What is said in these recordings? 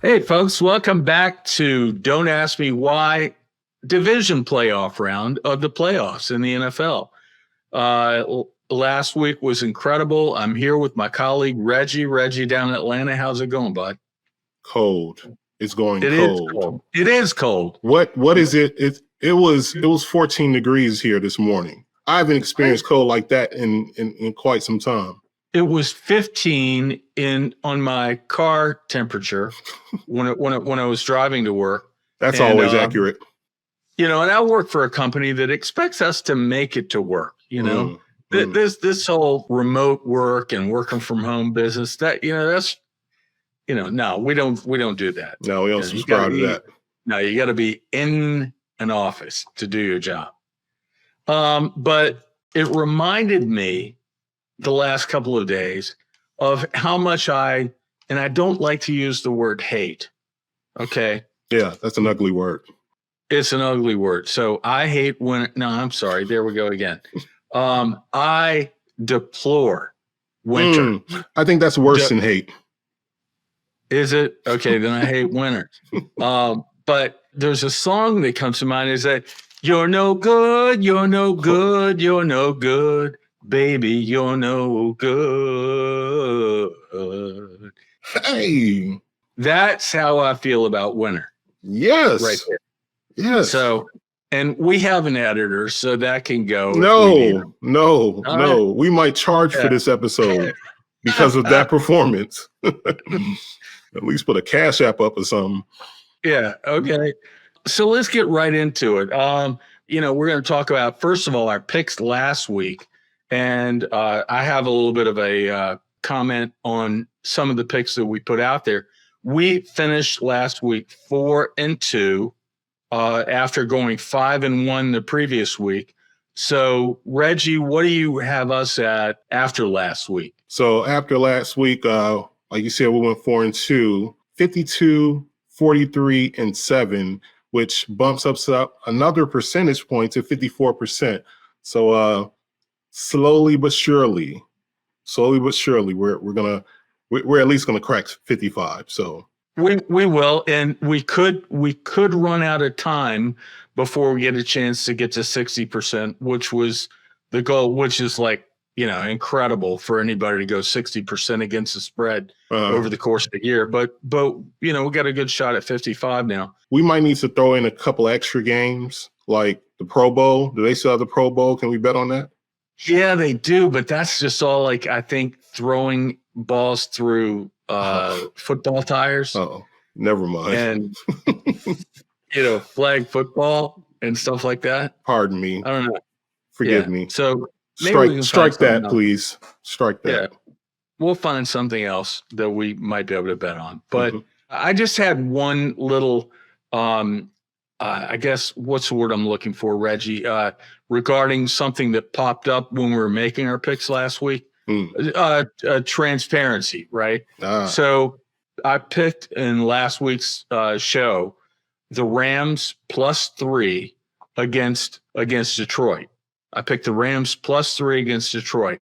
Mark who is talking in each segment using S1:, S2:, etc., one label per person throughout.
S1: Hey, folks, welcome back to Don't Ask Me Why division playoff round of the playoffs in the NFL. Last week was incredible. I'm here with my colleague, Reggie. Reggie down in Atlanta. How's it going, bud?
S2: Cold. It's going
S1: It
S2: cold.
S1: is cold. It is cold.
S2: What is it? It was 14 degrees here this morning. I haven't experienced cold like that in quite some time.
S1: It was 15 on my car temperature when I was driving to work.
S2: That's always accurate.
S1: And I work for a company that expects us to make it to work. This whole remote work and working from home business, no, we don't do that.
S2: No, we don't subscribe to that.
S1: No, you got to be in an office to do your job. But it reminded me the last couple of days of how much and I don't like to use the word hate. Okay.
S2: Yeah, that's an ugly word.
S1: It's an ugly word. So I hate when, no, I'm sorry. There we go again. I deplore winter.
S2: I think that's worse than hate.
S1: Is it? Okay, then I hate winter. But there's a song that comes to mind is that you're no good, you're no good, you're no good. Baby, you're no good.
S2: Hey.
S1: That's how I feel about winter.
S2: Yes.
S1: Right there.
S2: Yes.
S1: So, and we have an editor, so that can go.
S2: No. We might charge for this episode because of that performance. At least put a Cash App up or something.
S1: Yeah. Okay. So let's get right into it. We're going to talk about, first of all, our picks last week. And I have a little bit of a comment on some of the picks that we put out there. We finished last week 4-2 after going 5-1 the previous week. So, Reggie, what do you have us at after last week?
S2: So after last week, like you said, we went 4-2, 52, 43, and 7, which bumps us up another percentage point to 54%. So slowly but surely, we're at least gonna crack 55. So
S1: we will, and we could run out of time before we get a chance to get to 60%, which was the goal, which is incredible for anybody to go 60% against the spread over the course of the year. But we got a good shot at 55 now.
S2: We might need to throw in a couple extra games like the Pro Bowl. Do they still have the Pro Bowl? Can we bet on that?
S1: Yeah, they do, but that's just all I think throwing balls through football tires.
S2: Oh, never mind.
S1: And flag football and stuff like that.
S2: Pardon me.
S1: I don't know.
S2: Forgive me.
S1: So
S2: strike that, please. Strike that.
S1: Yeah. We'll find something else that we might be able to bet on. But I just had one little I guess what's the word I'm looking for, Reggie, regarding something that popped up when we were making our picks last week. Transparency, right? So I picked in last week's show the Rams +3 against Detroit. I picked the Rams +3 against Detroit.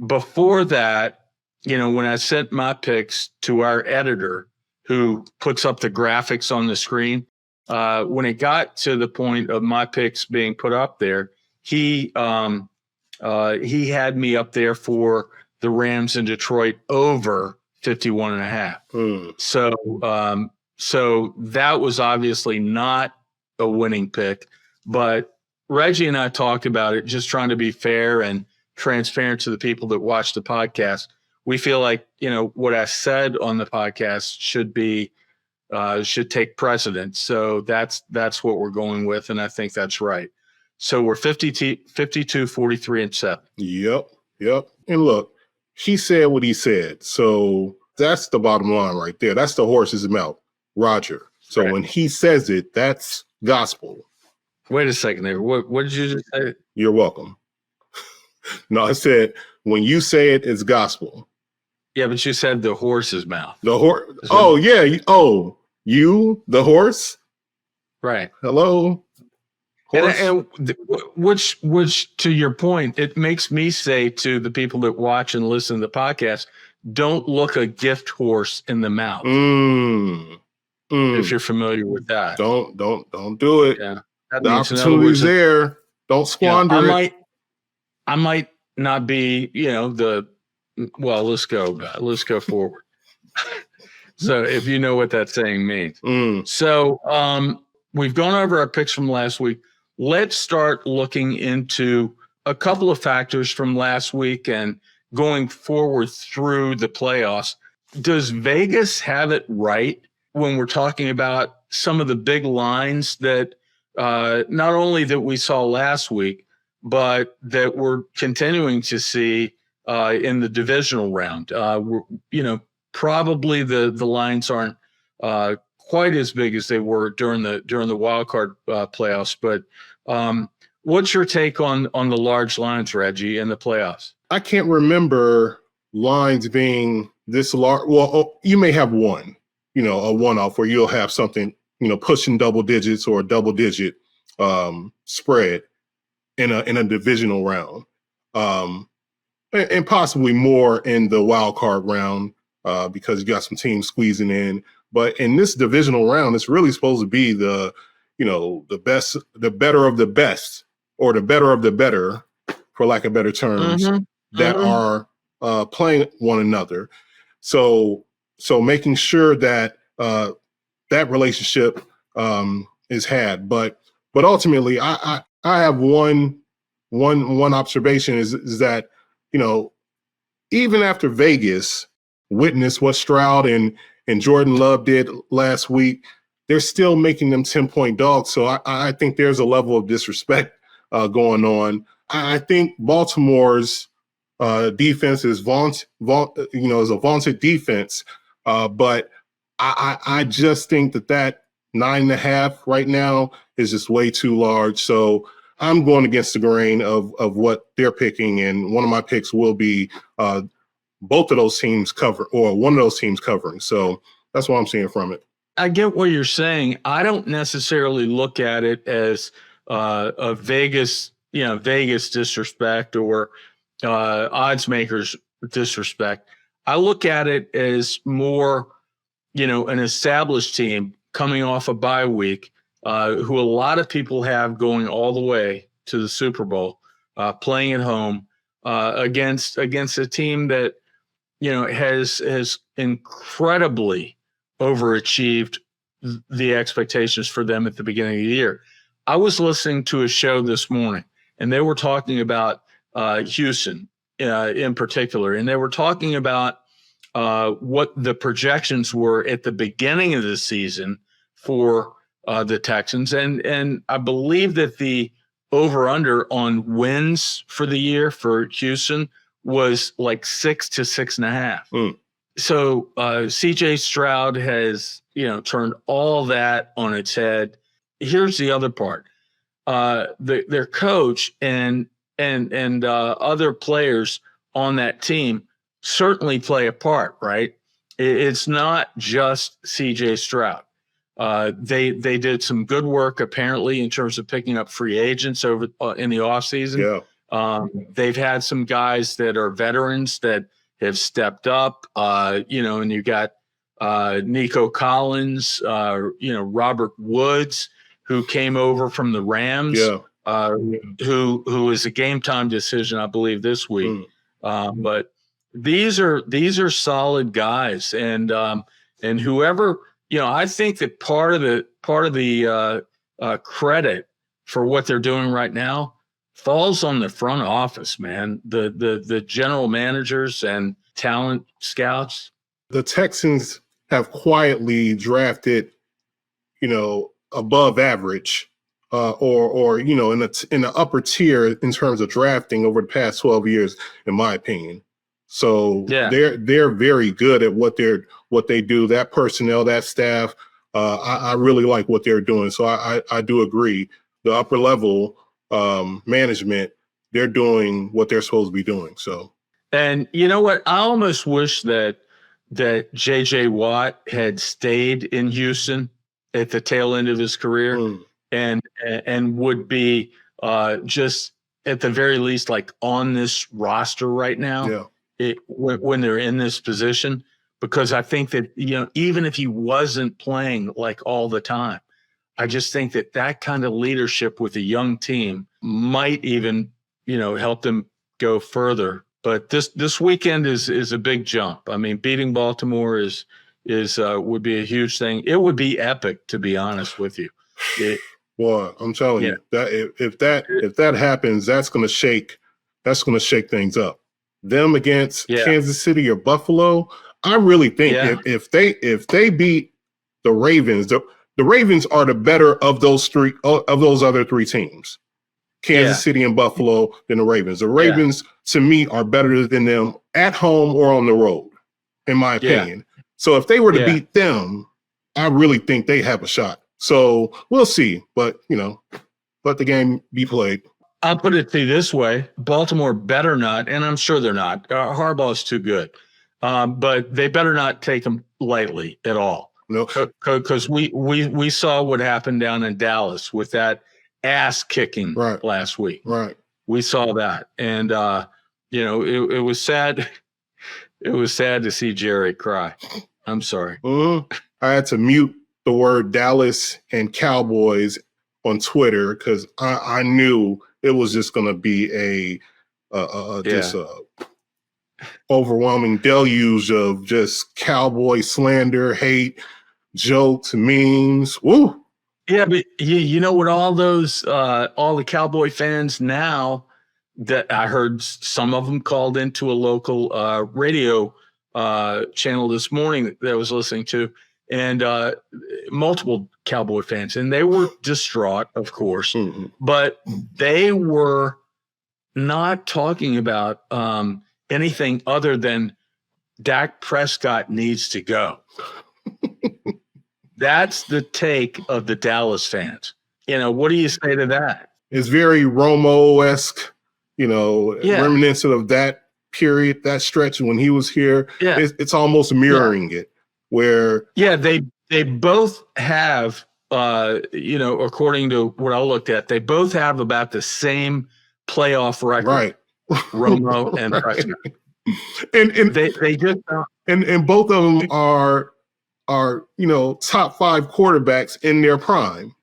S1: Before that, when I sent my picks to our editor who puts up the graphics on the screen, when it got to the point of my picks being put up there, he had me up there for the Rams in Detroit over 51.5. So that was obviously not a winning pick, but Reggie and I talked about it, just trying to be fair and transparent to the people that watch the podcast. We feel like, what I said on the podcast should take precedence. So that's what we're going with. And I think that's right. So we're 52, 43, and 7.
S2: Yep. And look, he said what he said. So that's the bottom line right there. That's the horse's mouth, Roger. So When he says it, that's gospel.
S1: Wait a second there. What did you just say?
S2: You're welcome. No, I said, when you say it, it's gospel.
S1: Yeah, but you said the horse's mouth.
S2: The horse. Oh, yeah. You, the horse?
S1: Right.
S2: Hello? Horse?
S1: And which, to your point, it makes me say to the people that watch and listen to the podcast, don't look a gift horse in the mouth. if you're familiar with that.
S2: Don't do it.
S1: Yeah. That
S2: The
S1: means, in other
S2: opportunity's
S1: words,
S2: there. Don't squander it.
S1: I might not be, well, let's go forward. So if you know what that saying means. So we've gone over our picks from last week. Let's start looking into a couple of factors from last week and going forward through the playoffs. Does Vegas have it right when we're talking about some of the big lines that not only that we saw last week, but that we're continuing to see in the divisional round? Probably the lines aren't quite as big as they were during the wild card playoffs. But what's your take on the large lines, Reggie, in the playoffs?
S2: I can't remember lines being this large. Well, you may have one, a one-off where you'll have something, pushing double digits or a double-digit spread in a divisional round, and possibly more in the wild card round because you got some teams squeezing in. But in this divisional round, it's really supposed to be the best, the better of the best, or the better of the better, for lack of better terms, that are playing one another. So making sure that that relationship is had. But ultimately, I have one observation is that, even after Vegas witnessed what Stroud and Jordan Love did last week, they're still making them 10-point dogs. So I think there's a level of disrespect going on. I think Baltimore's defense is is a vaunted defense, but I just think that 9.5 right now is just way too large. So I'm going against the grain of what they're picking, and one of my picks will be both of those teams cover, or one of those teams covering. So that's what I'm seeing from it.
S1: I get what you're saying. I don't necessarily look at it as a Vegas disrespect or odds makers disrespect. I look at it as more, an established team coming off a bye week, who a lot of people have going all the way to the Super Bowl, playing at home against a team that has incredibly overachieved the expectations for them at the beginning of the year. I was listening to a show this morning, and they were talking about Houston in particular, and they were talking about what the projections were at the beginning of the season for the Texans, and I believe that the over/under on wins for the year for Houston was like 6 to 6.5. So CJ Stroud has, turned all that on its head. Here's the other part. Their coach and other players on that team certainly play a part, right? It's not just CJ Stroud. They did some good work apparently in terms of picking up free agents over in the offseason.
S2: Yeah.
S1: They've had some guys that are veterans that have stepped up, and you got Nico Collins, Robert Woods, who came over from the Rams, who was a game time decision, I believe, this week. But these are solid guys, and whoever, I think that part of the credit for what they're doing right now falls on the front office, man. The general managers and talent scouts.
S2: The Texans have quietly drafted, above average, or in the upper tier in terms of drafting over the past 12 years, in my opinion. So they're very good at what they do. That personnel, that staff, I really like what they're doing. So I do agree. The upper level management, they're doing what they're supposed to be doing. So,
S1: and you know what? I almost wish that JJ Watt had stayed in Houston at the tail end of his career and would be just at the very least like on this roster right now.
S2: Yeah.
S1: When they're in this position. because I think that, even if he wasn't playing like all the time, I just think that that kind of leadership with a young team might even, help them go further. But this weekend is a big jump. I mean, beating Baltimore is would be a huge thing. It would be epic, to be honest with you.
S2: Boy, I'm telling you that if that happens, that's going to shake things up. Them against Kansas City or Buffalo, I really think if they beat the Ravens, the Ravens are the better of those other three teams, Kansas City and Buffalo, than the Ravens. The Ravens, to me, are better than them at home or on the road, in my opinion. So if they were to beat them, I really think they have a shot. So we'll see, but let the game be played.
S1: I'll put it to you this way: Baltimore better not, and I'm sure they're not. Harbaugh is too good, but they better not take them lightly at all.
S2: No,
S1: because we saw what happened down in Dallas with that ass kicking last week.
S2: Right,
S1: we saw that, and it was sad. It was sad to see Jerry cry. I'm sorry.
S2: I had to mute the word Dallas and Cowboys on Twitter because I knew it was just going to be just a overwhelming deluge of just Cowboy slander, hate, jokes, memes. Woo!
S1: Yeah, but you know what? All the Cowboy fans now, that I heard some of them called into a local radio channel this morning that I was listening to, and multiple Cowboy fans, and they were distraught, of course, but they were not talking about anything other than Dak Prescott needs to go. That's the take of the Dallas fans. What do you say to that?
S2: It's very Romo-esque, reminiscent of that period, that stretch when he was here.
S1: Yeah.
S2: It's almost mirroring it, where
S1: they both have, according to what I looked at, they both have about the same playoff record.
S2: Right.
S1: Romo and Prescott.
S2: And
S1: they just
S2: and both of them are top 5 quarterbacks in their prime.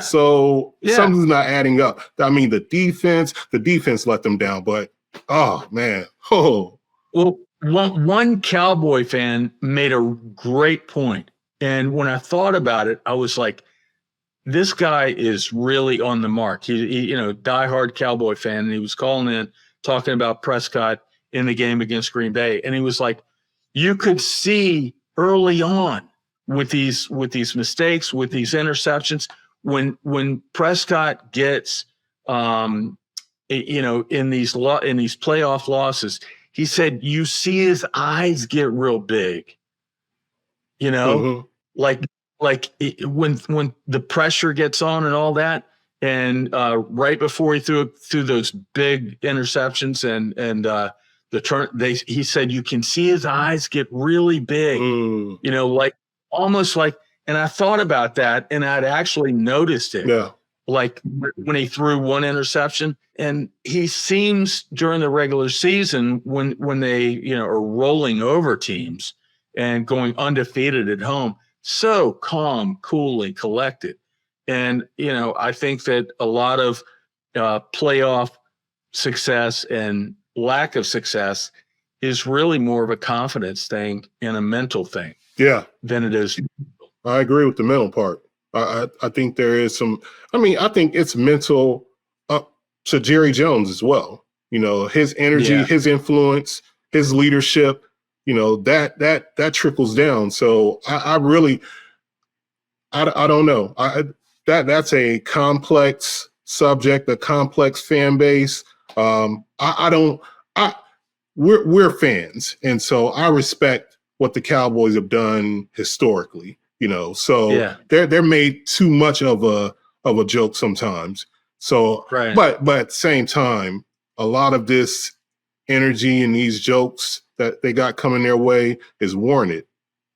S2: So something's not adding up. I mean, the defense let them down, but oh man, well,
S1: one Cowboy fan made a great point, and when I thought about it, I was like, this guy is really on the mark. He diehard Cowboy fan, and he was calling in talking about Prescott in the game against Green Bay, and he was like, you could see early on with these mistakes, with these interceptions, when Prescott gets in these playoff losses, he said you see his eyes get real big, like when the pressure gets on and all that, and right before he threw those big interceptions and the turn, he said you can see his eyes get really big, like almost like. And I thought about that, and I'd actually noticed it.
S2: Yeah.
S1: Like when he threw one interception, and he seems during the regular season when they are rolling over teams and going undefeated at home, so calm, cool, and collected. And I think that a lot of playoff success and lack of success is really more of a confidence thing and a mental thing. Than it is.
S2: I agree with the mental part. I think there is some. I think it's mental up to Jerry Jones as well. His energy, his influence, his leadership. That trickles down. So I really, I don't know. That's a complex subject, a complex fan base. We're fans, and so I respect what the Cowboys have done historically. They're made too much of a joke sometimes. So, but at the same time, a lot of this energy and these jokes that they got coming their way is warranted.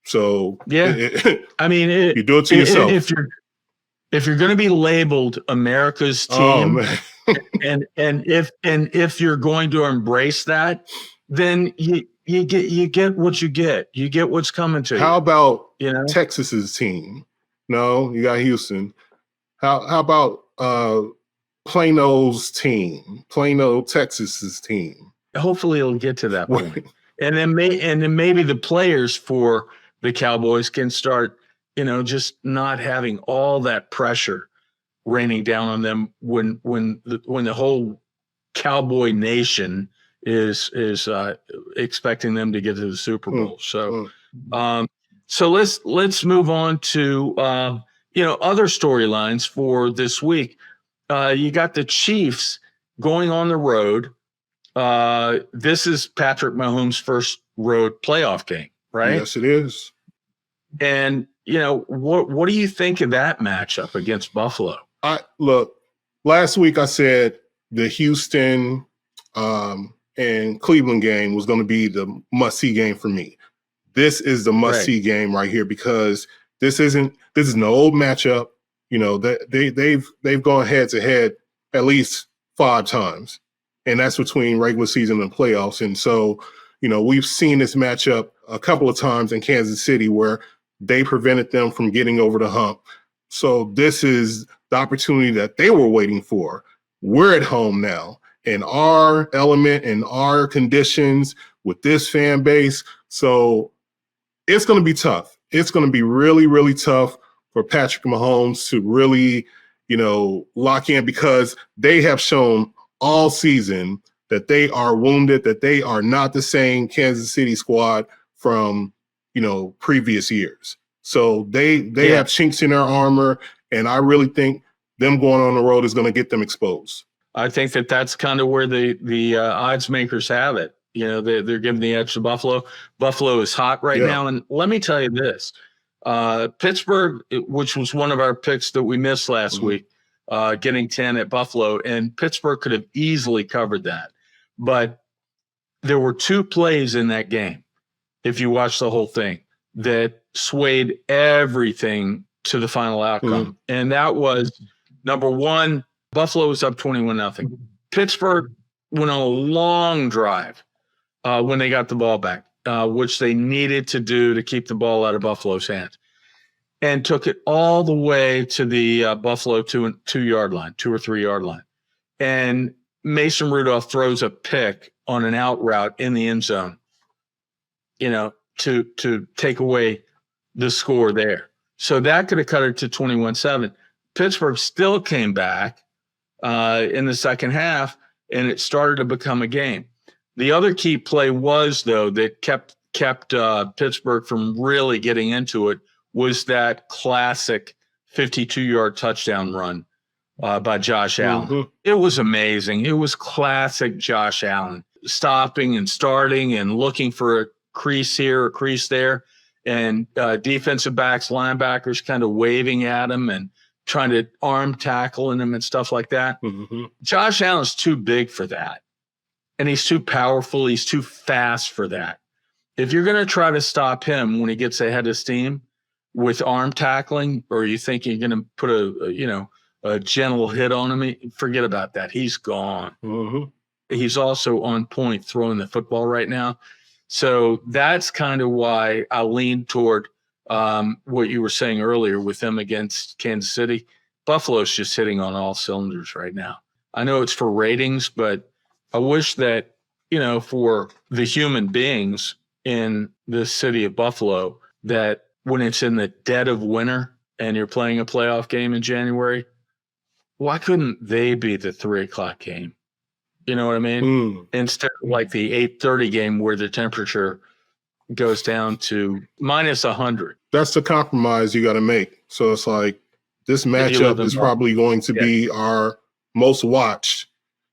S2: So,
S1: you
S2: do it to yourself.
S1: If you're going to be labeled America's team, and if you're going to embrace that, then you get what you get. You get what's coming to you.
S2: How about
S1: –
S2: Texas's team? No, you got Houston. How about Plano's team? Plano, Texas's team.
S1: Hopefully it'll get to that point. And then maybe the players for the Cowboys can start, just not having all that pressure raining down on them when the whole Cowboy nation is expecting them to get to the Super Bowl. So let's move on to other storylines for this week. You got the Chiefs going on the road. This is Patrick Mahomes' first road playoff game, right?
S2: Yes, it is.
S1: And what do you think of that matchup against Buffalo?
S2: Look, last week I said the Houston and Cleveland game was going to be the must-see game for me. This is the must-see game right here because this is an old matchup. They've gone head-to-head at least 5 times, and that's between regular season and playoffs. And so, we've seen this matchup a couple of times in Kansas City where they prevented them from getting over the hump. So this is the opportunity that they were waiting for. We're at home now in our element, in our conditions with this fan base. So it's going to be tough. It's going to be really, really tough for Patrick Mahomes to really, lock in because they have shown all season that they are wounded, that they are not the same Kansas City squad from, previous years. So they have chinks in their armor, and I really think them going on the road is going to get them exposed.
S1: I think that's kind of where the odds makers have it. They're giving the edge to Buffalo. Buffalo is hot right now. And let me tell you this, Pittsburgh, which was one of our picks that we missed last week, getting 10 at Buffalo, and Pittsburgh could have easily covered that. But there were 2 plays in that game, if you watch the whole thing, that swayed everything to the final outcome. And that was, number one, Buffalo was up 21-0. Pittsburgh went on a long drive when they got the ball back, which they needed to do to keep the ball out of Buffalo's hands, and took it all the way to the Buffalo 2-yard line, 2 or 3 yard line. And Mason Rudolph throws a pick on an out route in the end zone, to take away the score there. So that could have cut it to 21-7. Pittsburgh still came back in the second half, and it started to become a game. The other key play was, though, that kept Pittsburgh from really getting into it was that classic 52-yard touchdown run by Josh Allen. It was amazing. It was classic Josh Allen, stopping and starting and looking for a crease here, a crease there, and defensive backs, linebackers kind of waving at him and trying to arm tackle him and stuff like that. Josh Allen's too big for that. And he's too powerful. He's too fast for that. If you're going to try to stop him when he gets ahead of steam with arm tackling, or you think you're going to put a gentle hit on him, forget about that. He's gone. He's also on point throwing the football right now. So that's kind of why I lean toward what you were saying earlier with them against Kansas City. Buffalo's just hitting on all cylinders right now. I know it's for ratings, but I wish that, for the human beings in the city of Buffalo, that when it's in the dead of winter and you're playing a playoff game in January, why couldn't they be the 3:00 game? You know what I mean? Instead of like the 8:30 game where the temperature goes down to minus 100.
S2: That's the compromise you got to make. So it's like this matchup is probably going to be our most watched.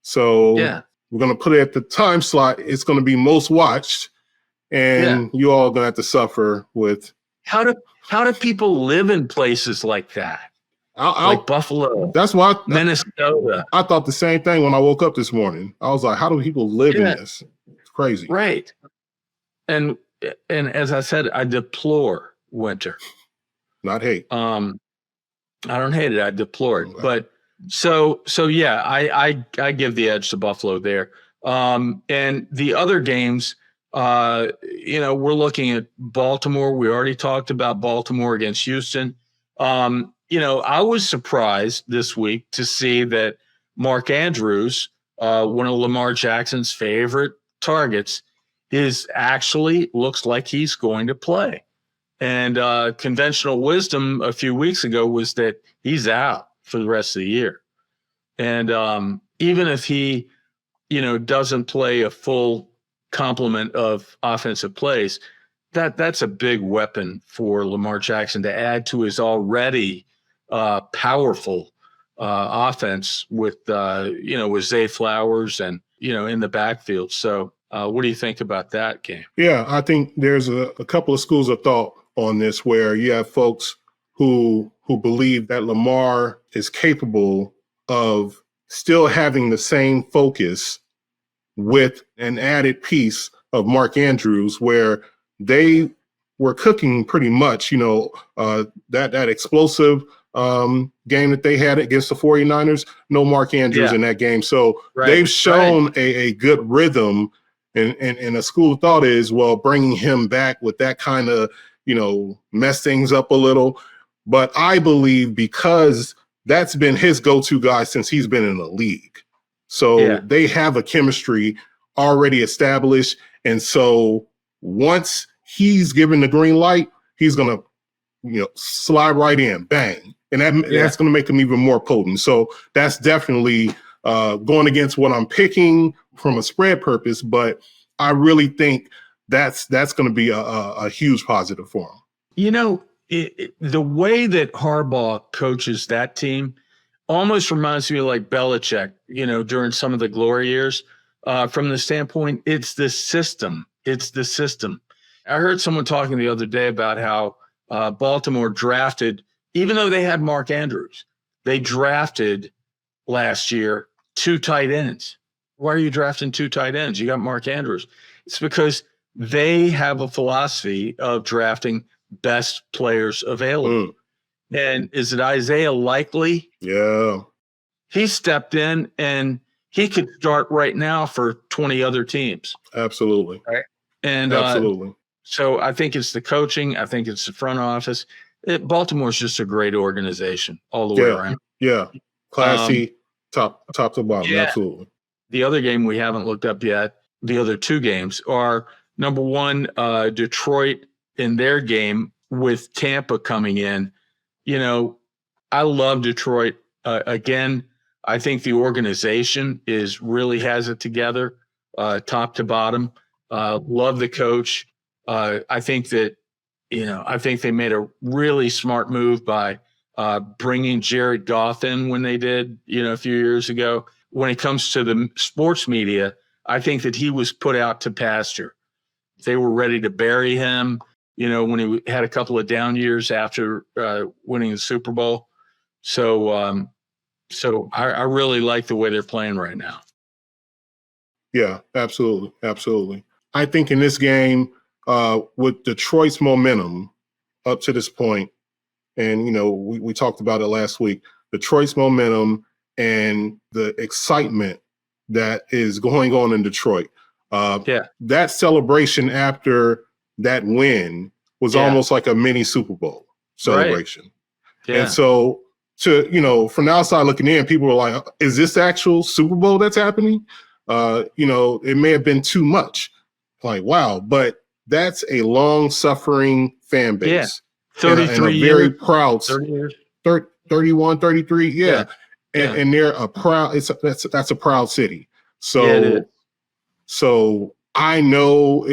S2: So we're going to put it at the time slot. It's going to be most watched, and you all going to have to suffer with.
S1: How do people live in places like that? Like Buffalo.
S2: That's why
S1: Minnesota.
S2: I thought the same thing when I woke up this morning. I was like, how do people live in this? It's crazy.
S1: Right. And as I said, I deplore winter.
S2: Not hate.
S1: I don't hate it. I deplore it. But so yeah, I give the edge to Buffalo there. And the other games, We're looking at Baltimore. We already talked about Baltimore against Houston. I was surprised this week to see that Mark Andrews, one of Lamar Jackson's favorite targets, is actually looks like he's going to play. And conventional wisdom a few weeks ago was that he's out for the rest of the year. And even if he, doesn't play a full complement of offensive plays, that's a big weapon for Lamar Jackson to add to his already powerful offense with Zay Flowers and, in the backfield. So what do you think about that game?
S2: Yeah, I think there's a couple of schools of thought on this where you have folks who believe that Lamar is capable of still having the same focus with an added piece of Mark Andrews, where they were cooking pretty much, that explosive game that they had against the 49ers, no Mark Andrews in that game. So they've shown a good rhythm, and a school of thought is, well, bringing him back with that kind of, mess things up a little. But I believe because that's been his go-to guy since he's been in the league. So they have a chemistry already established. And so once he's given the green light, he's going to, slide right in, bang. And that's going to make him even more potent. So that's definitely going against what I'm picking from a spread purpose. But I really think that's going to be a huge positive for him.
S1: The way that Harbaugh coaches that team almost reminds me of like Belichick, during some of the glory years, from the standpoint, it's the system. It's the system. I heard someone talking the other day about how Baltimore drafted, even though they had Mark Andrews, they drafted last year 2 tight ends. Why are you drafting 2 tight ends? You got Mark Andrews. It's because they have a philosophy of drafting best players available. And is it Isaiah Likely?
S2: Yeah.
S1: He stepped in and he could start right now for 20 other teams.
S2: Absolutely.
S1: Right. And
S2: absolutely.
S1: So I think it's the coaching. I think it's the front office. Baltimore's just a great organization all the way around.
S2: Yeah. Classy, top to bottom. Yeah. Absolutely.
S1: The other game we haven't looked up yet, the other 2 games are, number one, Detroit in their game with Tampa coming in. I love Detroit. Again, I think the organization really has it together, top to bottom. Love the coach. I think that, I think they made a really smart move by bringing Jared Goff in when they did, a few years ago. When it comes to the sports media, I think that he was put out to pasture. They were ready to bury him, when he had a couple of down years after winning the Super Bowl. So I really like the way they're playing right now.
S2: Yeah, absolutely. Absolutely. I think in this game, with Detroit's momentum up to this point, and, we talked about it last week, Detroit's momentum and the excitement that is going on in Detroit. That celebration after that win was almost like a mini Super Bowl celebration. Right. Yeah. And so from the outside looking in, people were like, is this the actual Super Bowl that's happening? It may have been too much. Like, wow. But that's a long suffering fan base.
S1: 33
S2: and a
S1: years.
S2: Very proud.
S1: 30 years.
S2: 31, 33. Yeah. And they're a proud, that's a proud city. So, so I know,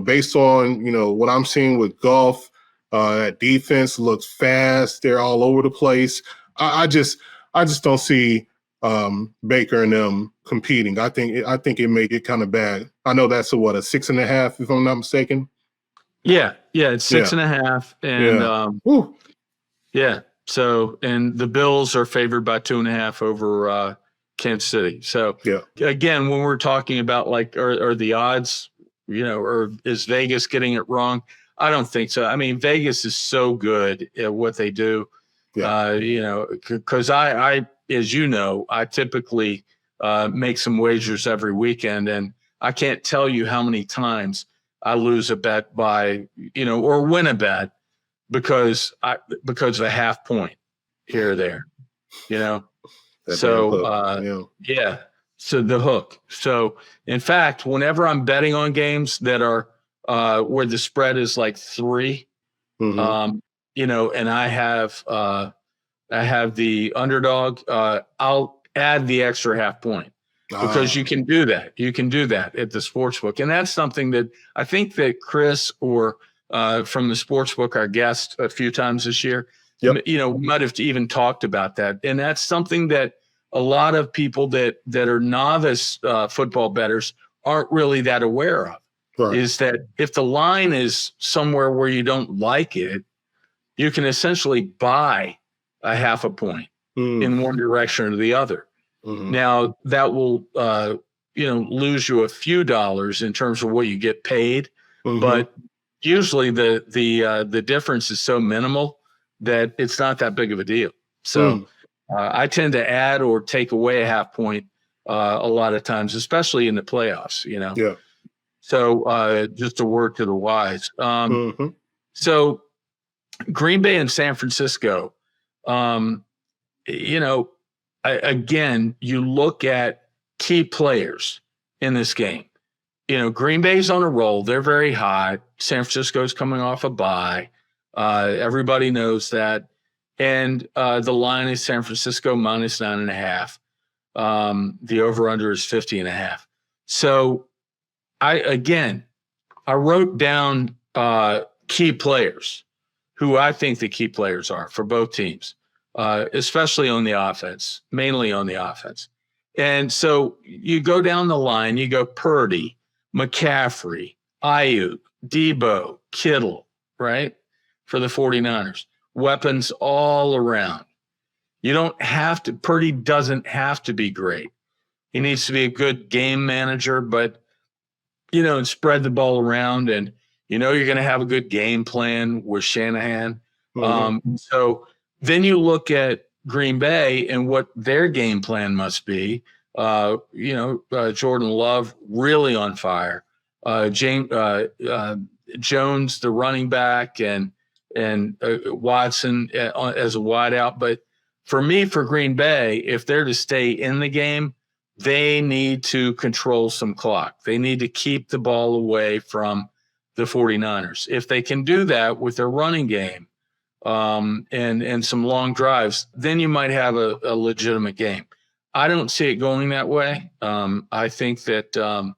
S2: based on, what I'm seeing with Goff, that defense looks fast. They're all over the place. I just don't see Baker and them competing. I think it may get kind of bad. I know that's a 6.5, if I'm not mistaken.
S1: Yeah. It's 6.5. And so, and the Bills are favored by 2.5 over Kansas City. So again, when we're talking about like, are the odds, or is Vegas getting it wrong? I don't think so. I mean, Vegas is so good at what they do, because I, as I typically make some wagers every weekend, and I can't tell you how many times I lose a bet by, or win a bet because of a half point here or there,
S2: That damn
S1: So,
S2: hook.
S1: yeah. So the hook. So, in fact, whenever I'm betting on games that are where the spread is like 3,
S2: Mm-hmm.
S1: and I have the underdog, I'll add the extra half point because you can do that. You can do that at the sports book. And that's something that I think that Chris or from the sports book, our guest a few times this year,
S2: Yep.
S1: might have even talked about that. And that's something that a lot of people that are novice football bettors aren't really that aware of.
S2: Right.
S1: Is that if the line is somewhere where you don't like it, you can essentially buy a half a point in one direction or the other.
S2: Mm-hmm.
S1: Now that will, lose you a few dollars in terms of what you get paid, but usually the difference is so minimal that it's not that big of a deal. So I tend to add or take away a half point a lot of times, especially in the playoffs.
S2: Yeah.
S1: So just a word to the wise. So Green Bay and San Francisco, again, you look at key players in this game. Green Bay's on a roll. They're very hot. San Francisco's coming off a bye. Everybody knows that. And the line is San Francisco minus 9.5. The over-under is 50.5. So I wrote down key players who I think the key players are for both teams, especially on the offense, mainly on the offense. And so you go down the line, you go Purdy, McCaffrey, Ayuk, Debo, Kittle, right? For the 49ers. Weapons all around. Purdy doesn't have to be great. He needs to be a good game manager, but, and spread the ball around, and you're going to have a good game plan with Shanahan. So then you look at Green Bay and what their game plan must be. Jordan Love really on fire. Jones, the running back, and Watson as a wideout. But for me, for Green Bay, if they're to stay in the game, they need to control some clock. They need to keep the ball away from the 49ers. If they can do that with their running game and some long drives, then you might have a legitimate game. I don't see it going that way. I think that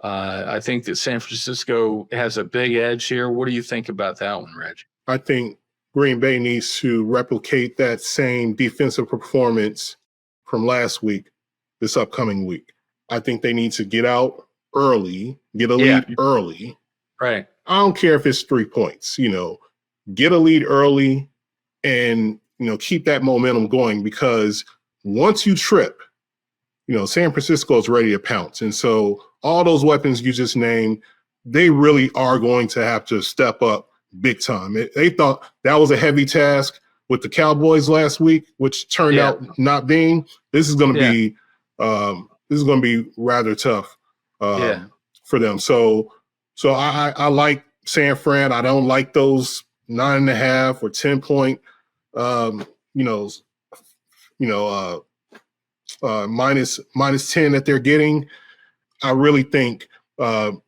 S1: San Francisco has a big edge here. What do you think about that one, Reg?
S2: I think Green Bay needs to replicate that same defensive performance from last week, this upcoming week. I think they need to get out early, get a lead early.
S1: Right.
S2: I don't care if it's 3 points, get a lead early and, keep that momentum going, because once you trip, San Francisco is ready to pounce. And so all those weapons you just named, they really are going to have to step up big time. They thought that was a heavy task with the Cowboys last week, which turned out not being. This is going to be rather tough for them. So I like San Fran. I don't like those 9.5 or 10 point, minus 10 that they're getting. I really think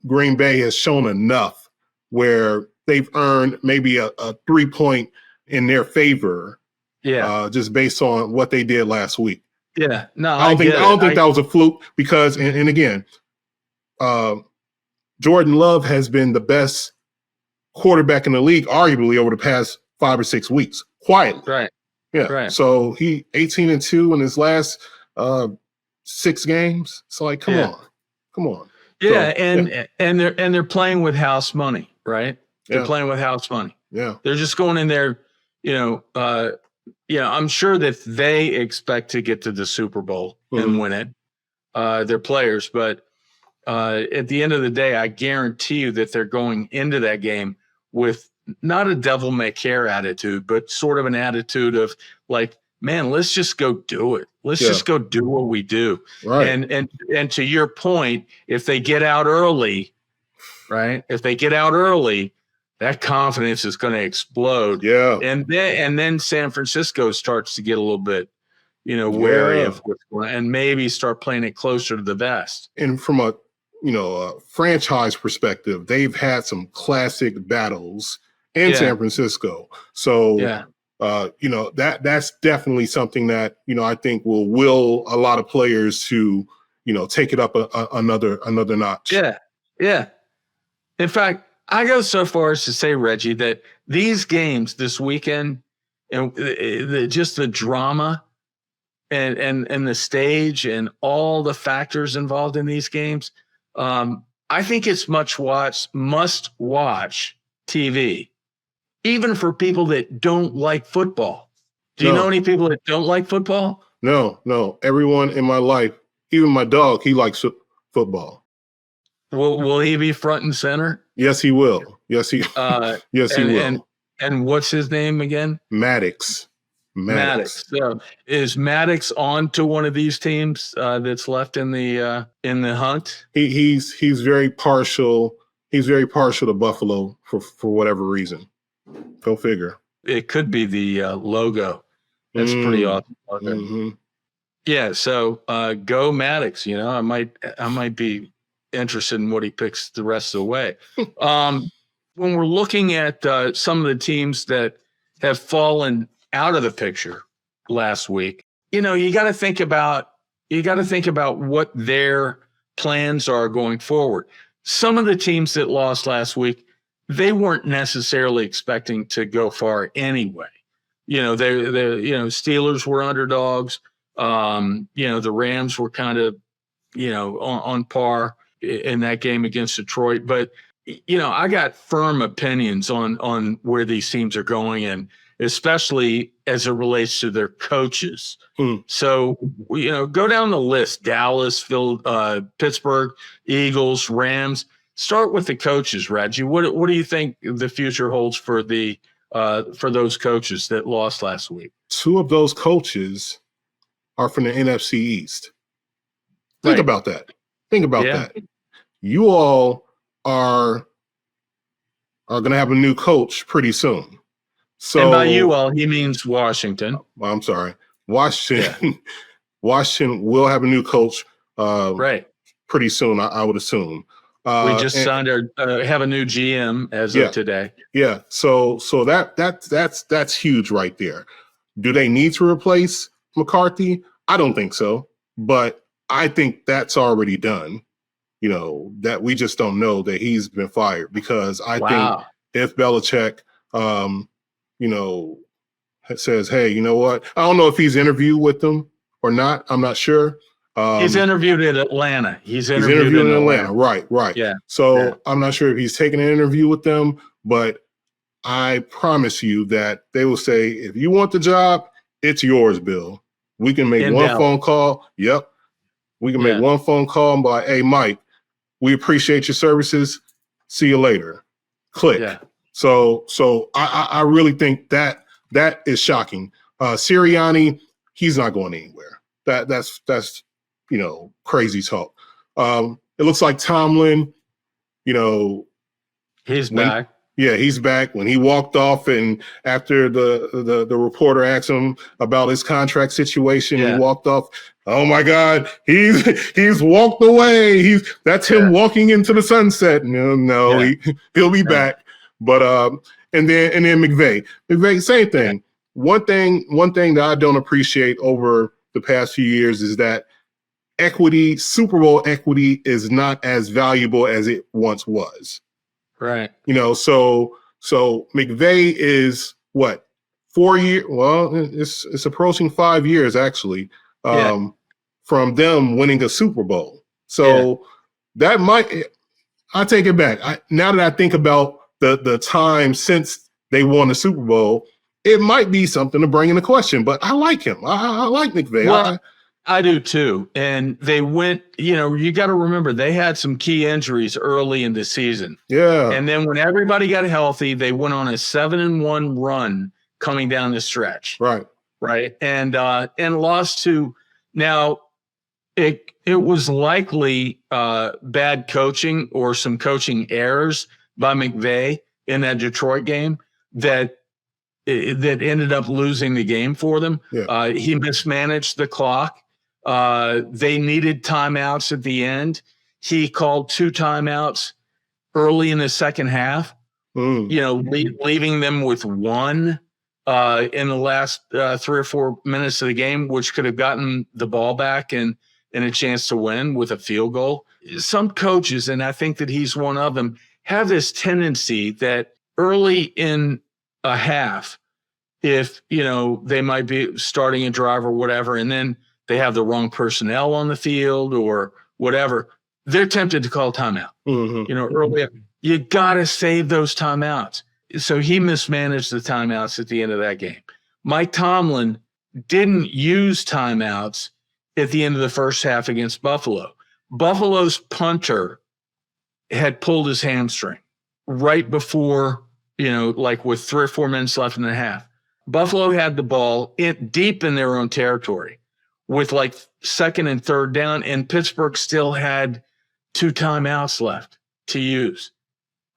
S2: Green Bay has shown enough where they've earned maybe a 3 point in their favor. Just based on what they did last week.
S1: Yeah. No,
S2: I don't think that was a fluke, because, and again, Jordan Love has been the best quarterback in the league, arguably, over the past 5 or 6 weeks, quietly.
S1: Right.
S2: Yeah.
S1: Right.
S2: So he 18-2 in his last 6 games. It's like, come on.
S1: Yeah,
S2: So,
S1: and they're playing with house money, right? They're playing with house money.
S2: Yeah.
S1: They're just going in there, I'm sure that they expect to get to the Super Bowl and win it. They're players, but at the end of the day, I guarantee you that they're going into that game with not a devil may care attitude, but sort of an attitude of like, man, let's just go do it. Let's
S2: Yeah.
S1: just go do what we do.
S2: Right.
S1: And to your point, if they get out early, right? If they get out early, that confidence is going to explode.
S2: Yeah.
S1: And then San Francisco starts to get a little bit, wary of what's going on, and maybe start playing it closer to the vest.
S2: And from a franchise perspective, they've had some classic battles in San Francisco. So that's definitely something that I think will a lot of players to take it up another notch.
S1: Yeah. In fact, I go so far as to say, Reggie, that these games this weekend and just the drama and the stage and all the factors involved in these games, I think it's must watch TV, even for people that don't like football. Do you know any people that don't like football?
S2: No. Everyone in my life, even my dog, he likes football.
S1: Will he be front and center?
S2: Yes, he will. Yes, he will.
S1: And what's his name again?
S2: Maddox.
S1: So is Maddox on to one of these teams that's left in the hunt?
S2: He's very partial. He's very partial to Buffalo for whatever reason. Go figure.
S1: It could be the logo. That's pretty awesome. Okay.
S2: Mm-hmm.
S1: Yeah. So go Maddox. I might be interested in what he picks the rest of the way. When we're looking at some of the teams that have fallen out of the picture last week, you got to think about what their plans are going forward. Some of the teams that lost last week, they weren't necessarily expecting to go far anyway. Steelers were underdogs. The Rams were kind of, on par in that game against Detroit. But, I got firm opinions on where these teams are going, and especially as it relates to their coaches. So, go down the list: Dallas, Pittsburgh, Eagles, Rams. Start with the coaches, Reggie. What do you think the future holds for those coaches that lost last week?
S2: Two of those coaches are from the NFC East. Think about that. That. You all are going to have a new coach pretty soon. So,
S1: and by you all, he means Washington.
S2: I'm sorry. Washington. Washington will have a new coach pretty soon, I would assume.
S1: We just have a new GM as of today.
S2: Yeah. So that's huge right there. Do they need to replace McCarthy? I don't think so, but I think that's already done. That we just don't know that he's been fired, because I think if Belichick, says, hey, you know what? I don't know if he's interviewed with them or not. I'm not sure.
S1: He's interviewed in Atlanta. He's interviewed
S2: in Atlanta. Right.
S1: Yeah.
S2: So I'm not sure if he's taken an interview with them, but I promise you that they will say, if you want the job, it's yours, Bill. We can make one phone call. Yep. We can make one phone call and be like, hey, Mike, we appreciate your services. See you later. Click. Yeah. So I really think that is shocking. Sirianni, he's not going anywhere. That's crazy talk. It looks like Tomlin,
S1: he's back.
S2: Yeah, he's back. When he walked off, and after the reporter asked him about his contract situation, he walked off. Oh my God, he's walked away. That's him walking into the sunset. No, he'll be back. But and then McVay, same thing. Yeah. One thing that I don't appreciate over the past few years is that equity, Super Bowl equity, is not as valuable as it once was.
S1: Right.
S2: So McVay is what, 4 years? Well, it's approaching 5 years actually, from them winning a Super Bowl. So that I take it back. Now that I think about the time since they won the Super Bowl, it might be something to bring into question. But I like him. I like McVay.
S1: Well, I do too. And they went, you got to remember, they had some key injuries early in the season.
S2: Yeah.
S1: And then when everybody got healthy, they went on a 7-1 run coming down the stretch.
S2: Right.
S1: right? And lost to now. It was likely bad coaching or some coaching errors by McVay in that Detroit game that ended up losing the game for them.
S2: Yeah.
S1: He mismanaged the clock. They needed timeouts at the end. He called 2 timeouts early in the second half, leaving them with 1 in the last 3 or 4 minutes of the game, which could have gotten the ball back and a chance to win with a field goal. Some coaches, and I think that he's one of them, have this tendency that early in a half, if, they might be starting a drive or whatever, and then they have the wrong personnel on the field or whatever, they're tempted to call timeout. Early. You got to save those timeouts. So he mismanaged the timeouts at the end of that game. Mike Tomlin didn't use timeouts at the end of the first half against Buffalo. Buffalo's punter had pulled his hamstring right before, with 3 or 4 minutes left in the half. Buffalo had the ball deep in their own territory with like 2nd and 3rd down, and Pittsburgh still had 2 timeouts left to use,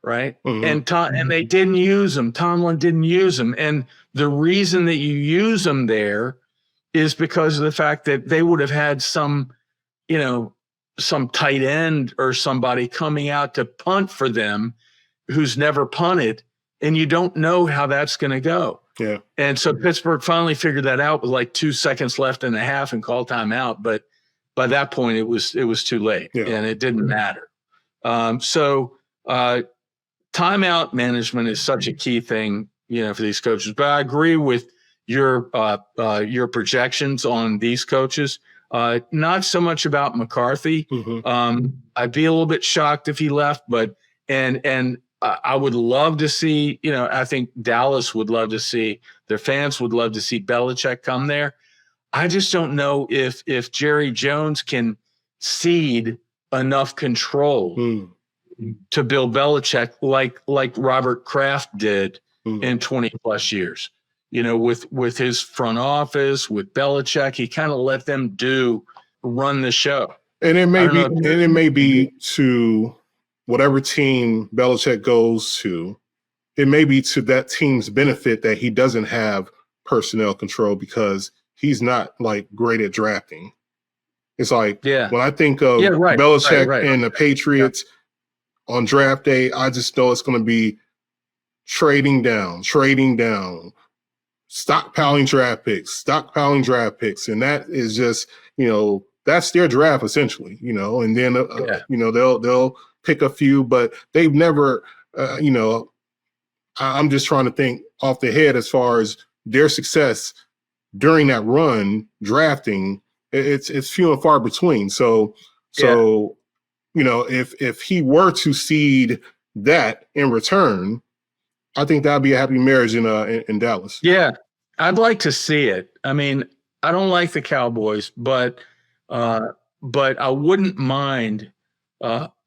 S1: right? And they didn't use them. Tomlin didn't use them. And the reason that you use them there is because of the fact that they would have had some tight end or somebody coming out to punt for them who's never punted, and you don't know how that's going to go.
S2: Yeah. And
S1: so Pittsburgh finally figured that out with like 2 seconds left in the half and called timeout. But by that point, it was too late, and it didn't matter. So timeout management is such a key thing, for these coaches. But I agree with your projections on these coaches. Not so much about McCarthy. I'd be a little bit shocked if he left, but I would love to see, I think Dallas would love to see, their fans would love to see Belichick come there. I just don't know if Jerry Jones can cede enough control to Bill Belichick like Robert Kraft did in 20 plus years. With his front office, with Belichick, he kind of let them run the show.
S2: And it may be to whatever team Belichick goes to, it may be to that team's benefit that he doesn't have personnel control because he's not like great at drafting. It's like when I think of Belichick and the Patriots on draft day, I just know it's going to be trading down, stockpiling draft picks. And that is just, that's their draft essentially, and then, they'll pick a few, but they've never, I'm just trying to think off the head as far as their success during that run drafting. It's few and far between. So if he were to cede that in return, I think that'd be a happy marriage in Dallas.
S1: Yeah, I'd like to see it. I mean, I don't like the Cowboys, but I wouldn't mind,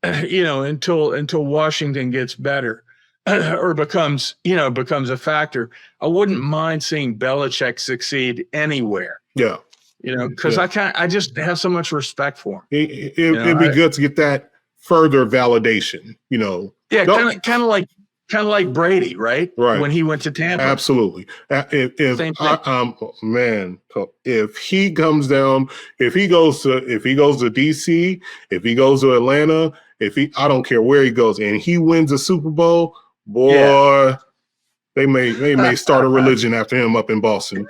S1: until Washington gets better or becomes a factor. I wouldn't mind seeing Belichick succeed anywhere.
S2: Yeah.
S1: Because I just have so much respect for him.
S2: It'd be good to get that further validation,
S1: Yeah, kind of like Brady, right?
S2: Right.
S1: When he went to Tampa.
S2: Absolutely. If he comes down, if he goes to DC, if he goes to Atlanta, I don't care where he goes, and he wins a Super Bowl, boy, they may start a religion after him up in Boston.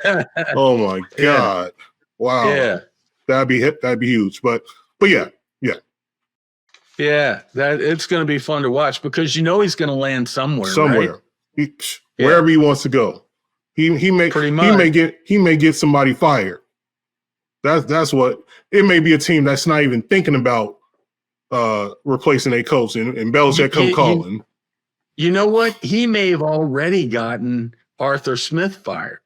S2: Oh my God. Wow. Yeah. That'd be huge. But yeah.
S1: Yeah, that it's going to be fun to watch because he's going to land somewhere.
S2: Right? Wherever he wants to go. He may get somebody fired. That's what it may be, a team that's not even thinking about replacing a coach, and Belichick come calling.
S1: You know what? He may have already gotten Arthur Smith fired.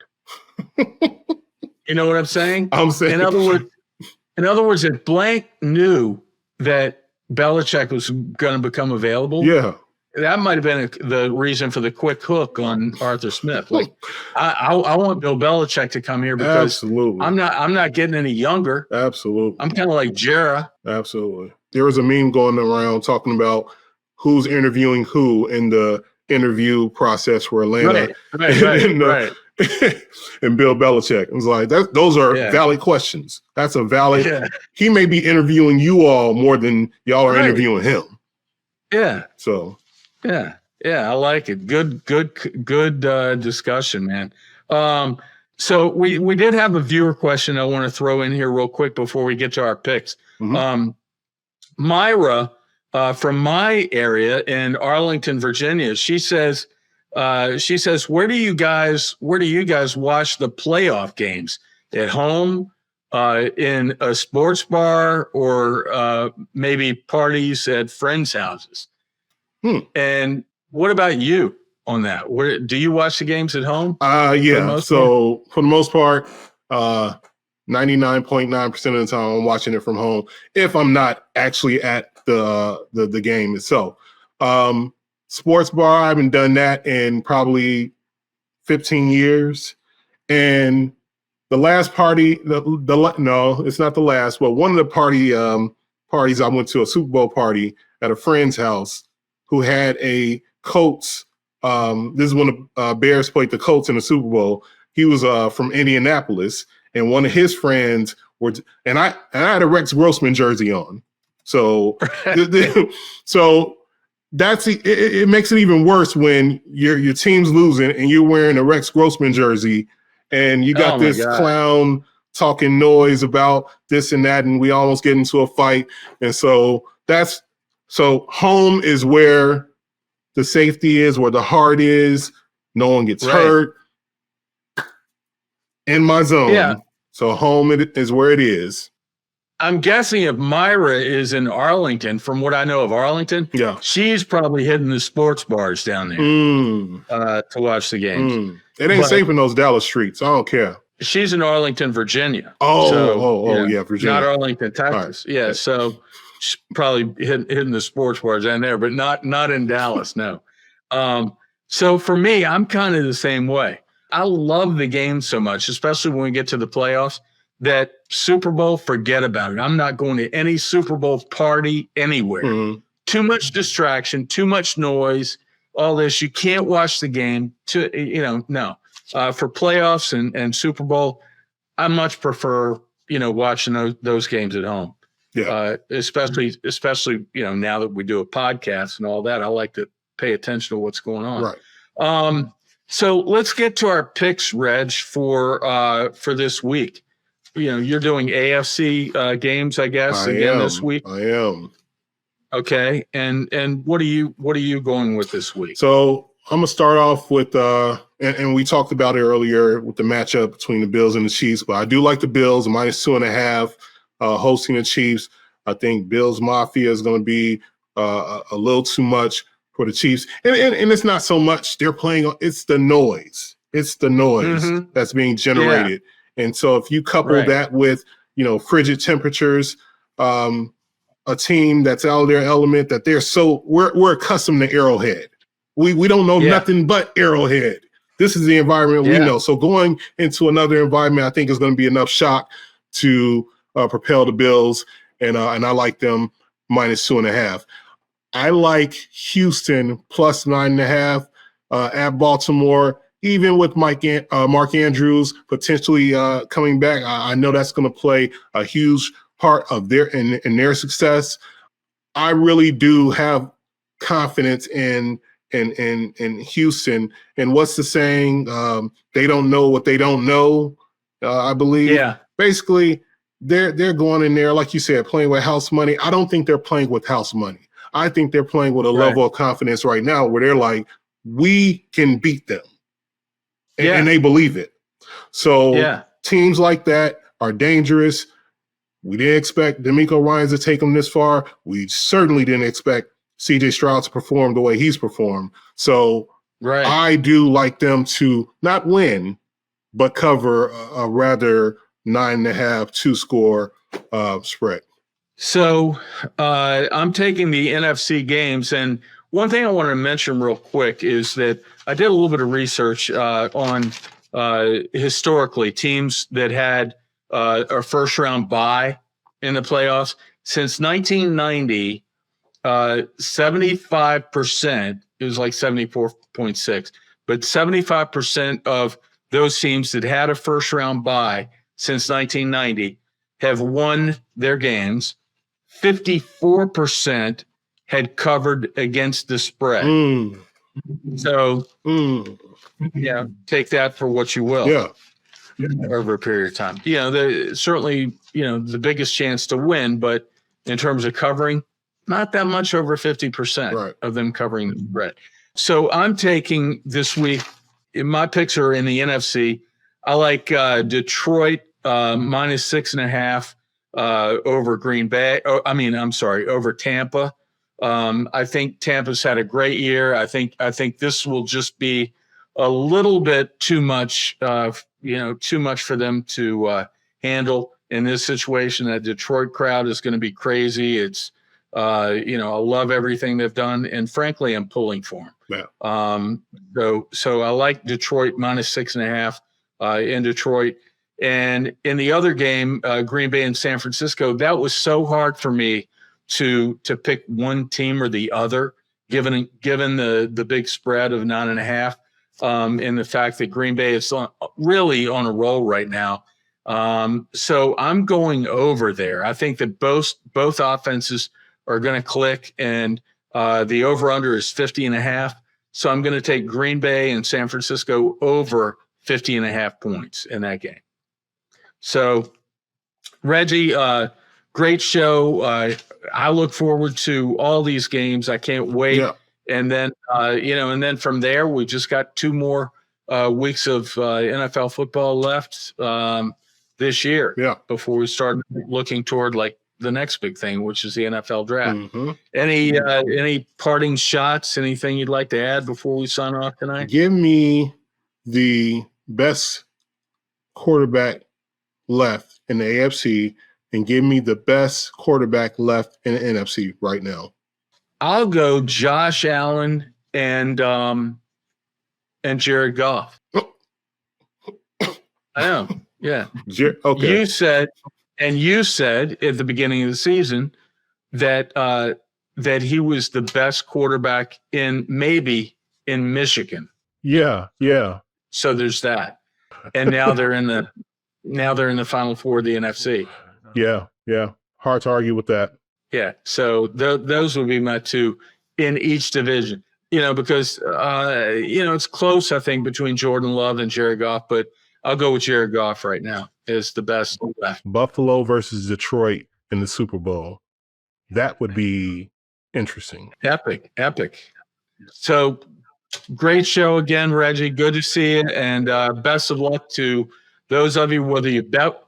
S1: You know what I'm saying?
S2: I'm saying.
S1: In other words, if Blank knew that Belichick was going to become available, that might have been the reason for the quick hook on Arthur Smith. Like, I want Bill Belichick to come here because
S2: Absolutely.
S1: I'm not getting any younger.
S2: Absolutely.
S1: I'm kind of like Jera.
S2: Absolutely. There was a meme going around talking about who's interviewing who in the interview process for Atlanta.
S1: Right.
S2: And Bill Belichick. It was like, those are valid questions. That's a valid. Yeah. He may be interviewing you all more than y'all are interviewing him.
S1: Yeah.
S2: So.
S1: Yeah. I like it. Good discussion, man. So we did have a viewer question I want to throw in here real quick before we get to our picks. Mm-hmm. Myra, from my area in Arlington, Virginia, she says, where do you guys watch the playoff games? At home, in a sports bar, or maybe parties at friends' houses? And what about you on that? Where do you watch the games at home?
S2: Yeah. So for the most part, 99.9% of the time I'm watching it from home if I'm not actually at the game itself. Sports bar, I haven't done that in probably 15 years. And the last party, no, it's not the last, but one of the parties I went to, a Super Bowl party at a friend's house who had a Colts. This is when the Bears played the Colts in the Super Bowl. He was from Indianapolis, and one of his friends and I had a Rex Grossman jersey on. So, so that's it makes it even worse when your team's losing and you're wearing a Rex Grossman jersey, and you got this clown talking noise about this and that, and we almost get into a fight. And so home is where the safety is, where the heart is. No one gets hurt. In my zone. Yeah. So home is where it is.
S1: I'm guessing if Myra is in Arlington, from what I know of Arlington, she's probably hitting the sports bars down there to watch the games.
S2: It ain't safe in those Dallas streets. I don't care.
S1: She's in Arlington, Virginia.
S2: Yeah, Virginia.
S1: Not Arlington, Texas. Right. Yeah, so she's probably hitting the sports bars down there, but not in Dallas, no. So for me, I'm kind of the same way. I love the game so much, especially when we get to the playoffs, that Super Bowl, forget about it. I'm not going to any Super Bowl party anywhere. Mm-hmm. Too much distraction, too much noise, all this. You can't watch the game. No. For playoffs and Super Bowl, I much prefer, watching those games at home. Yeah. Especially, now that we do a podcast and all that, I like to pay attention to what's going on.
S2: Right.
S1: So let's get to our picks, Reg, for this week. You're doing AFC games, I guess, this week.
S2: I am.
S1: Okay, and what are you going with this week?
S2: So I'm gonna start off with and we talked about it earlier with the matchup between the Bills and the Chiefs, but I do like the Bills -2.5 hosting the Chiefs. I think Bills Mafia is going to be a little too much for the Chiefs, and it's not so much they're playing. It's the noise. It's the noise that's being generated. Yeah. And so if you couple that with, frigid temperatures, a team that's out of their element, that we're accustomed to Arrowhead. We don't know nothing but Arrowhead. This is the environment we know. So going into another environment, I think is going to be enough shock to propel the Bills, and I like them -2.5. I like Houston +9.5 at Baltimore. Even with Mark Andrews potentially coming back, I know that's going to play a huge part of their success. I really do have confidence in Houston. And what's the saying? They don't know what they don't know. I believe.
S1: Yeah.
S2: Basically, they're going in there, like you said, playing with house money. I don't think they're playing with house money. I think they're playing with a level of confidence right now where they're like, we can beat them. And they believe it. So teams like that are dangerous. We didn't expect D'Amico Ryans to take them this far. We certainly didn't expect C.J. Stroud to perform the way he's performed. So I do like them to not win, but cover a rather 9.5 2-score spread.
S1: So I'm taking the NFC games, and One thing I wanted to mention real quick is that I did a little bit of research on historically teams that had a first round bye in the playoffs. Since 1990, 75%, it was like 74.6, but 75% of those teams that had a first round bye since 1990 have won their games. 54% had covered against the spread. So, yeah, take that for what you will.
S2: Yeah.
S1: Over a period of time. Certainly, the biggest chance to win, but in terms of covering, not that much over 50% of them covering the spread. So I'm taking this week, my picks are in the NFC. I like Detroit minus 6.5 over Green Bay. Over Tampa. I think Tampa's had a great year. I think this will just be a little bit too much, too much for them to handle in this situation. That Detroit crowd is going to be crazy. It's, I love everything they've done, and frankly, I'm pulling for them.
S2: Yeah.
S1: So I like Detroit minus 6.5 in Detroit. And in the other game, Green Bay and San Francisco, that was so hard for me to pick one team or the other, given the big spread of 9.5, and the fact that Green Bay is really on a roll right now. So I'm going over there. I think that both offenses are going to click, and the over-under is 50.5. So I'm going to take Green Bay and San Francisco over 50.5 points in that game. So, Reggie, great show. I look forward to all these games. I can't wait. Yeah. And then, and then from there, we just got 2 more weeks of NFL football left this year.
S2: Yeah.
S1: Before we start looking toward like the next big thing, which is the NFL draft.
S2: Mm-hmm.
S1: Any parting shots? Anything you'd like to add before we sign off tonight?
S2: Give me the best quarterback left in the AFC and give me the best quarterback left in the NFC right now.
S1: I'll go Josh Allen and Jared Goff. I know. Yeah.
S2: Okay.
S1: You said at the beginning of the season that he was the best quarterback in Michigan.
S2: Yeah. Yeah.
S1: So there's that. And now they're in the Final Four of the NFC.
S2: Yeah. Yeah. Hard to argue with that.
S1: Yeah. So those would be my 2 in each division, because, it's close, I think, between Jordan Love and Jared Goff, but I'll go with Jared Goff right now as the best left.
S2: Buffalo versus Detroit in the Super Bowl. That would be interesting.
S1: Epic. So great show again, Reggie. Good to see you. And best of luck to those of you, whether you bet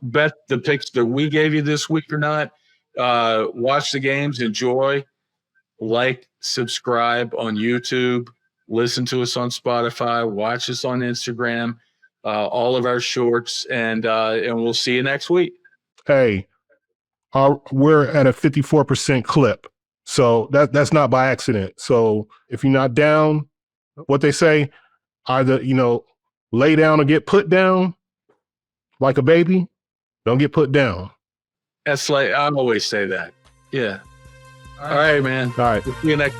S1: the picks that we gave you this week or not. Watch the games, enjoy, like, subscribe on YouTube, listen to us on Spotify, watch us on Instagram, all of our shorts, and we'll see you next week.
S2: Hey, we're at a 54% clip, so that's not by accident. So if you're not down, what they say, either lay down or get put down, like a baby. Don't get put down.
S1: That's like I always say that. Yeah. All right, man.
S2: All right.
S1: See you next.